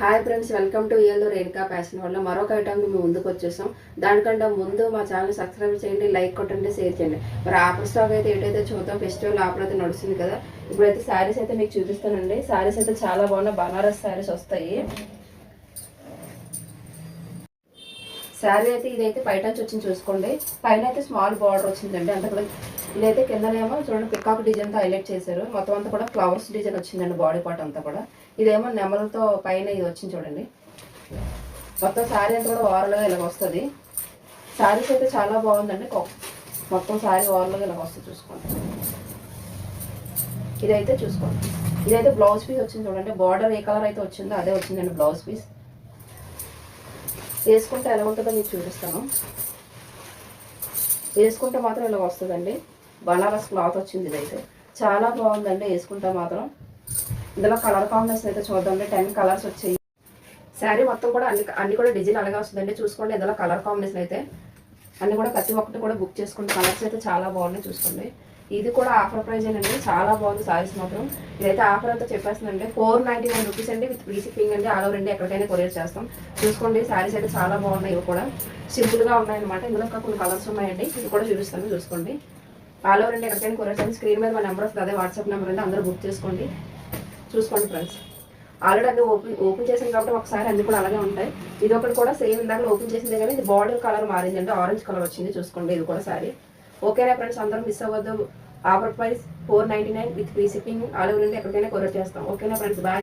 Hi friends, welcome to ఇయల్లో Renuka fashion వల్ల మరొక ఐటమ్ మేము ముందుకు వచ్చేసాం. దానికంటే ముందు మా ఛానల్ సబ్స్క్రైబ్ చేయండి, లైక్ కొట్టండి, షేర్ చేయండి. మరి ఆఫర్ స్టాక్ అయితే ఏటైతే చూద్దాం. ఫెస్టివల్ ఆఫర్ అయితే నడుస్తుంది కదా. ఇప్పుడైతే శారీస్ అయితే మీకు చూపిస్తానండి. శారీస్ అయితే చాలా బాగున్నాయి, బనారస్ శారీస్ వస్తాయి. శారీ అయితే ఇదైతే పైట నుంచి వచ్చింది చూసుకోండి. పైన అయితే స్మాల్ బార్డర్ వచ్చిందండి. అంత కూడా ఇదైతే కిందనేమో చూడండి పికాక్ డిజైన్తో హైలైట్ చేశారు. మొత్తం అంతా కూడా ఫ్లవర్స్ డిజైన్ వచ్చిందండి. బాడీ పార్ట్ అంతా కూడా ఇదేమో నెమలతో పైన ఇది వచ్చింది చూడండి. మొత్తం శారీ అంతా కూడా ఓవర్లుగా ఇలాగ వస్తుంది. శారీస్ అయితే చాలా బాగుందండి. మొత్తం శారీ ఓవర్లుగా ఇలాగ వస్తుంది చూసుకోండి. ఇదైతే చూసుకోండి. ఇదైతే బ్లౌజ్ పీస్ వచ్చింది చూడండి. బార్డర్ ఏ కలర్ అయితే వచ్చిందో అదే వచ్చిందండి బ్లౌజ్ పీస్. వేసుకుంటే ఎలా ఉంటుందో మీకు చూపిస్తాను. వేసుకుంటే మాత్రం ఇలా వస్తుందండి. బనారస్ క్లాత్ వచ్చింది. ఇదైతే చాలా బాగుందండి. వేసుకుంటే మాత్రం ఇందులో కలర్ కాంబినేషన్ అయితే చూద్దామండి. 10 కలర్స్ వచ్చాయి. శారీ మొత్తం కూడా అన్ని కూడా డిజైన్ అలాగే వస్తుందండి. చూసుకోండి. ఇందులో కలర్ కాంబినేషన్ అయితే అన్ని కూడా ప్రతి ఒక్కటి కూడా బుక్ చేసుకోండి. కలర్స్ అయితే చాలా బాగున్నాయి చూసుకోండి. ఇది కూడా ఆఫర్ ప్రైజ్ అండి. చాలా బాగుంది శారీస్ మాత్రం. ఇదైతే ఆఫర్ అంతా చెప్పేస్తుందండి. 499 రూపీస్ అండి విత్ ఫ్రీ షిప్పింగ్ అండి. ఆల్ ఓవర్ ఇండియా ఎక్కడికైనా కొరియర్ చేస్తాం. చూసుకోండి. శారీస్ అయితే చాలా బాగున్నాయి. ఇవి కూడా సింపుల్గా ఉన్నాయన్నమాట. ఇందులో కొన్ని కలర్స్ ఉన్నాయండి. ఇది కూడా చూపిస్తాను చూసుకోండి. ఆల్ ఓవర్ ఇండియా ఎక్కడికైనా కొరియర్ చేస్తాం. స్క్రీన్ మీద మా నెంబర్ వస్తుంది. అదే వాట్సాప్ నెంబర్ అండి. అందరూ బుక్ చేసుకోండి. చూసుకోండి ఫ్రెండ్స్. ఆల్రెడీ అన్ని ఓపెన్ చేసాం కాబట్టి ఒకసారి అన్ని కూడా అలాగే ఉంటాయి. ఇది ఒకటి కూడా సేమ్ ఇందాక ఓపెన్ చేసిందే కానీ ఇది బార్డర్ కలర్ మారిందండి. ఆరెంజ్ కలర్ వచ్చింది చూసుకోండి. ఇది కూడా సారీ ఓకేనా ఫ్రెండ్స్. అందరూ మిస్ అవ్వద్దు. Offer price 499 with free shipping. All over India ఎక్కడికైనా కొరియర్ చేస్తాం. ఓకేనా ఫ్రెండ్స్. బాయ్.